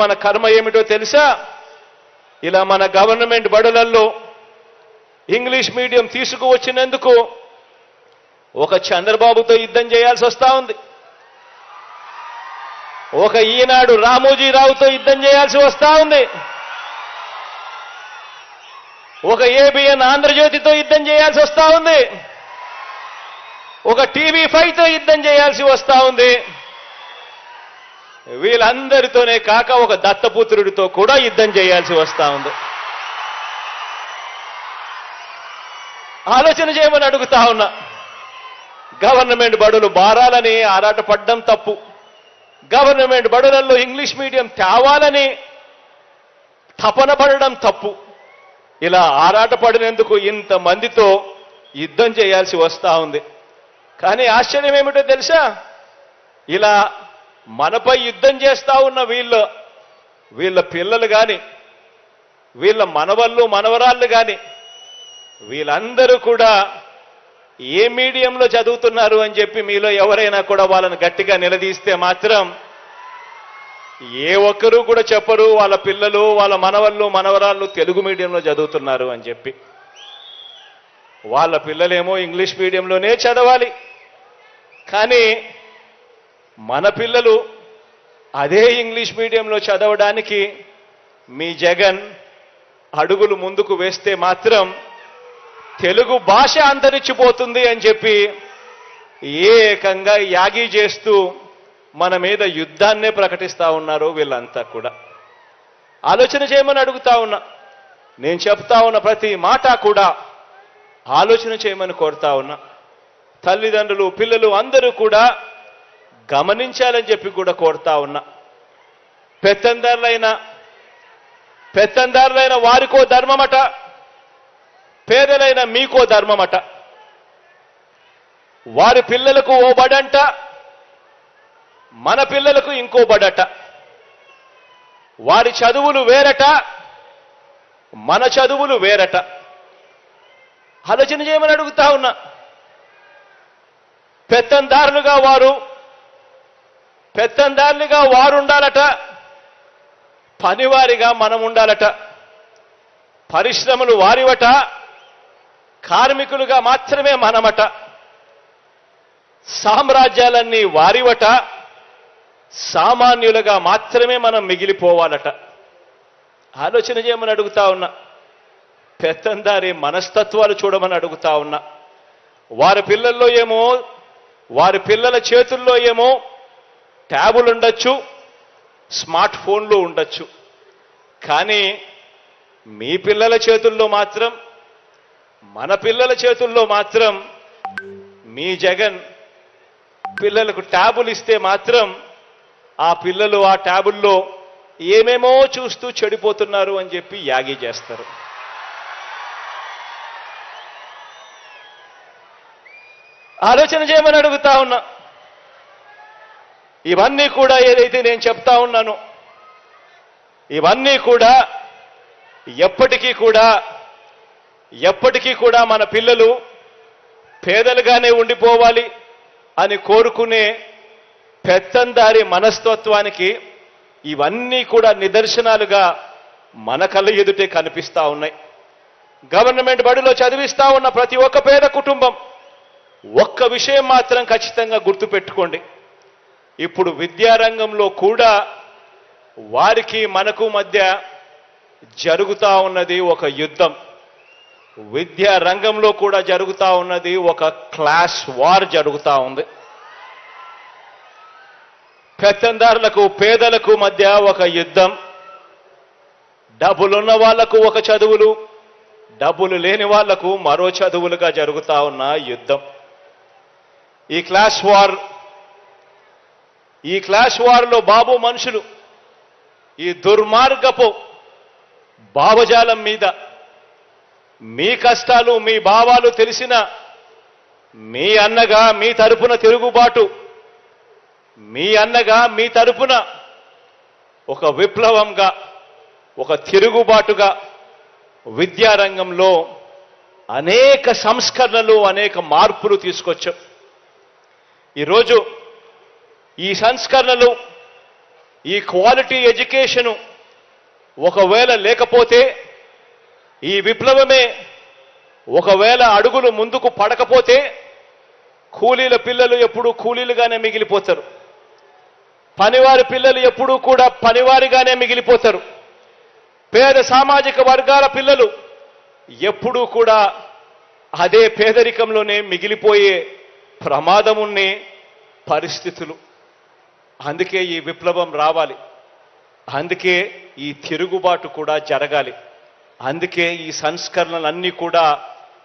మన కర్మ ఏమిటో తెలుసా? ఇలా మన గవర్నమెంట్ బడులలో ఇంగ్లీష్ మీడియం తీసుకువచ్చినందుకు ఒక చంద్రబాబుతో యుద్ధం చేయాల్సి వస్తా ఉంది, ఒక ఈనాడు రామోజీరావుతో యుద్ధం చేయాల్సి వస్తా ఉంది, ఒక ఏబిఎన్ ఆంధ్రజ్యోతితో యుద్ధం చేయాల్సి వస్తా ఉంది, ఒక టీవీ5తో యుద్ధం చేయాల్సి వస్తా ఉంది. వీళ్ళందరితోనే కాక ఒక దత్తపుత్రుడితో కూడా యుద్ధం చేయాల్సి వస్తా ఉంది. ఆలోచన చేయమని అడుగుతా ఉన్నా. గవర్నమెంట్ బడులు బారాలని ఆరాటపడ్డం తప్పు, గవర్నమెంట్ బడులలో ఇంగ్లీష్ మీడియం తేవాలని తపన పడడం తప్పు. ఇలా ఆరాటపడినందుకు ఇంతమందితో యుద్ధం చేయాల్సి వస్తా ఉంది. కానీ ఆశ్చర్యం ఏమిటో తెలుసా? ఇలా మనపై యుద్ధం చేస్తా ఉన్న వీళ్ళ పిల్లలు కానీ, వీళ్ళ మనవళ్ళు మనవరాళ్ళు కానీ, వీళ్ళందరూ కూడా ఏ మీడియంలో చదువుతున్నారు అని చెప్పి మీలో ఎవరైనా కూడా వాళ్ళని గట్టిగా నిలదీస్తే మాత్రం ఏ ఒక్కరూ కూడా చెప్పరు వాళ్ళ పిల్లలు వాళ్ళ మనవళ్ళు మనవరాళ్ళు తెలుగు మీడియంలో చదువుతున్నారు అని చెప్పి. వాళ్ళ పిల్లలేమో ఇంగ్లీష్ మీడియంలోనే చదవాలి, కానీ మన పిల్లలు అదే ఇంగ్లీష్ మీడియంలో చదవడానికి మీ జగన్ అడుగులు ముందుకు వేస్తే మాత్రం తెలుగు భాష అంతరించిపోతుంది అని చెప్పి ఏకంగా యాగి చేస్తూ మన మీద యుద్ధాన్నే ప్రకటిస్తా ఉన్నారు వీళ్ళంతా కూడా. ఆలోచన చేయమని అడుగుతా ఉన్నా. నేను చెప్తా ఉన్న ప్రతి మాట కూడా ఆలోచన చేయమని కోరుతా ఉన్నా. తల్లిదండ్రులు పిల్లలు అందరూ కూడా గమనించాలని చెప్పి కూడా కోరుతా ఉన్నా. పెత్తందారులైన వారికో ధర్మమట, పేదలైన మీకో ధర్మమట. వారి పిల్లలకు ఓ బడంట, మన పిల్లలకు ఇంకో బడట. వారి చదువులు వేరట, మన చదువులు వేరట. ఆలోచన చేయమని అడుగుతా ఉన్నా. పెత్తందారులుగా వారు ఉండాలట, పనివారిగా మనం ఉండాలట. పరిశ్రమలు వారివట, కార్మికులుగా మాత్రమే మనమట. సామ్రాజ్యాలన్నీ వారివట, సామాన్యులుగా మాత్రమే మనం మిగిలిపోవాలట. ఆలోచన చేయమని అడుగుతా ఉన్నా. పెత్తందారి మనస్తత్వాలు చూడమని అడుగుతా ఉన్నా. వారి పిల్లల చేతుల్లో ఏమో ట్యాబులు ఉండొచ్చు, స్మార్ట్ ఫోన్లు ఉండొచ్చు, కానీ మీ పిల్లల చేతుల్లో మాత్రం, మన పిల్లల చేతుల్లో మాత్రం మీ జగన్ పిల్లలకు ట్యాబులు ఇస్తే మాత్రం ఆ పిల్లలు ఆ ట్యాబుల్లో ఏమేమో చూస్తూ చెడిపోతున్నారు అని చెప్పి యాగి చేస్తారు. ఆలోచన చేయమని అడుగుతా ఉన్నా. ఇవన్నీ కూడా ఏదైతే నేను చెప్తా ఉన్నానో ఇవన్నీ కూడా ఎప్పటికీ కూడా మన పిల్లలు పేదలుగానే ఉండిపోవాలి అని కోరుకునే పెత్తందారి మనస్తత్వానికి ఇవన్నీ కూడా నిదర్శనాలుగా మన కళ్ళ ఎదుటే కనిపిస్తా ఉన్నాయి. గవర్నమెంట్ బడిలో చదివిస్తా ఉన్న ప్రతి ఒక్క పేద కుటుంబం ఒక్క విషయం మాత్రం ఖచ్చితంగా గుర్తుపెట్టుకోండి. ఇప్పుడు విద్యారంగంలో కూడా వారికి మనకు మధ్య జరుగుతా ఉన్నది ఒక యుద్ధం. విద్యా రంగంలో కూడా జరుగుతా ఉన్నది ఒక క్లాస్ వార్ జరుగుతా ఉంది. పెత్తందారులకు పేదలకు మధ్య ఒక యుద్ధం. డబ్బులున్న వాళ్లకు ఒక చదువులు, డబ్బులు లేని వాళ్లకు మరో చదువులుగా జరుగుతా ఉన్న యుద్ధం. ఈ క్లాస్ వార్లో బాబు మనుషులు ఈ దుర్మార్గపు భావజాలం మీద మీ కష్టాలు మీ భావాలు తెలిసిన మీ అన్నగా మీ తరపున తిరుగుబాటు, మీ అన్నగా మీ తరపున ఒక విప్లవంగా ఒక తిరుగుబాటుగా విద్యారంగంలో అనేక సంస్కరణలు అనేక మార్పులు తీసుకొచ్చాం. ఈరోజు ఈ సంస్కరణలు ఈ క్వాలిటీ ఎడ్యుకేషను ఒకవేళ లేకపోతే, ఈ విప్లవమే ఒకవేళ అడుగులు ముందుకు పడకపోతే, కూలీల పిల్లలు ఎప్పుడూ కూలీలుగానే మిగిలిపోతారు. పనివారి పిల్లలు ఎప్పుడూ కూడా పనివారిగానే మిగిలిపోతారు. పేద సామాజిక వర్గాల పిల్లలు ఎప్పుడూ కూడా అదే పేదరికంలోనే మిగిలిపోయే ప్రమాదమున్నే పరిస్థితులు. అందుకే ఈ విప్లవం రావాలి, అందుకే ఈ తిరుగుబాటు కూడా జరగాలి, అందుకే ఈ సంస్కరణలన్నీ కూడా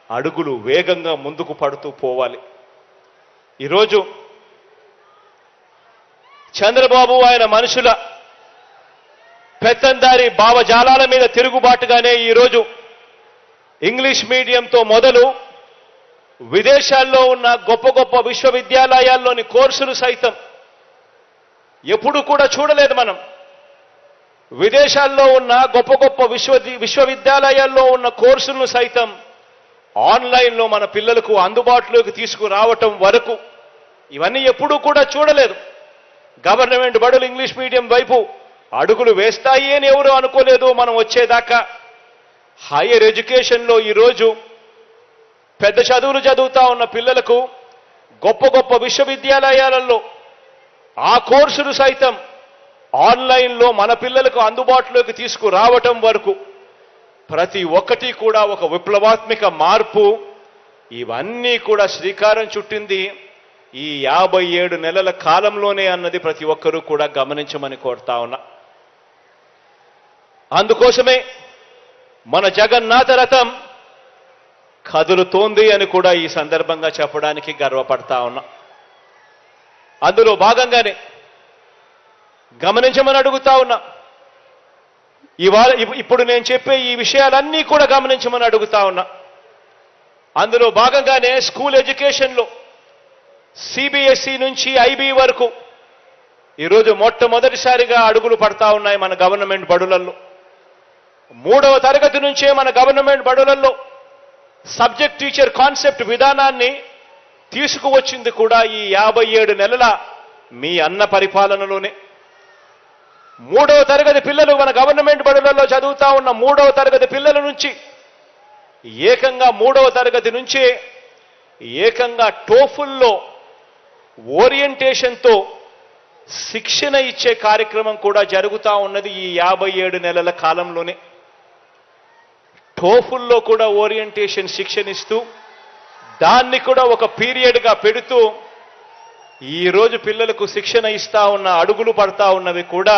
అడుగులు వేగంగా ముందుకు పడుతూ పోవాలి. ఈరోజు చంద్రబాబు ఆయన మనుషుల పెత్తందారి భావజాలాల మీద తిరుగుబాటుగానే ఈరోజు ఇంగ్లీష్ మీడియంతో మొదలు విదేశాల్లో ఉన్న గొప్ప గొప్ప విశ్వవిద్యాలయాల్లోని కోర్సులు సైతం ఎప్పుడు కూడా చూడలేదు మనం. విదేశాల్లో ఉన్న గొప్ప గొప్ప విశ్వవిద్యాలయాల్లో ఉన్న కోర్సులను సైతం ఆన్లైన్లో మన పిల్లలకు అందుబాటులోకి తీసుకురావటం వరకు ఇవన్నీ ఎప్పుడూ కూడా చూడలేదు. గవర్నమెంట్ బడులు ఇంగ్లీష్ మీడియం వైపు అడుగులు వేస్తాయి అని ఎవరు అనుకోలేదు మనం వచ్చేదాకా. హైయర్ ఎడ్యుకేషన్లో ఈరోజు పెద్ద చదువులు చదువుతా ఉన్న పిల్లలకు గొప్ప గొప్ప విశ్వవిద్యాలయాలలో ఆ కోర్సులు సైతం ఆన్లైన్లో మన పిల్లలకు అందుబాటులోకి తీసుకురావటం వరకు ప్రతి ఒక్కటి కూడా ఒక విప్లవాత్మక మార్పు. ఇవన్నీ కూడా శ్రీకారం చుట్టింది ఈ 57 నెలల కాలంలోనే అన్నది ప్రతి ఒక్కరూ కూడా గమనించమని కోరుతా ఉన్నా. అందుకోసమే మన జగన్నాథ రథం కదులుతోంది అని కూడా ఈ సందర్భంగా చెప్పడానికి గర్వపడతా ఉన్నా. అందులో భాగంగానే గమనించమని అడుగుతా ఉన్నా. ఇవాళ ఇప్పుడు నేను చెప్పే ఈ విషయాలన్నీ కూడా గమనించమని అడుగుతా ఉన్నా. అందులో భాగంగానే స్కూల్ ఎడ్యుకేషన్లో సిబిఎస్ఈ నుంచి ఐబీ వరకు ఈరోజు మొట్టమొదటిసారిగా అడుగులు పడతా ఉన్నాయి మన గవర్నమెంట్ బడులలో. 3వ తరగతి నుంచే మన గవర్నమెంట్ బడులలో సబ్జెక్ట్ టీచర్ కాన్సెప్ట్ విధానాన్ని తీసుకువచ్చింది కూడా ఈ 57 నెలల మీ అన్న పరిపాలనలోనే. 3వ తరగతి పిల్లలు మన గవర్నమెంట్ బడులలో చదువుతా ఉన్న 3వ తరగతి పిల్లల నుంచి ఏకంగా 3వ తరగతి నుంచే ఏకంగా టోఫుల్లో ఓరియంటేషన్తో శిక్షణ ఇచ్చే కార్యక్రమం కూడా జరుగుతూ ఉన్నది ఈ 57 నెలల కాలంలోనే. టోఫుల్లో కూడా ఓరియంటేషన్ శిక్షణ ఇస్తూ దాన్ని కూడా ఒక పీరియడ్గా పెడుతూ ఈరోజు పిల్లలకు శిక్షణ ఇస్తా ఉన్న అడుగులు పడతా ఉన్నవి కూడా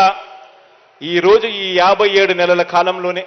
ఈరోజు ఈ 57 నెలల కాలంలోనే.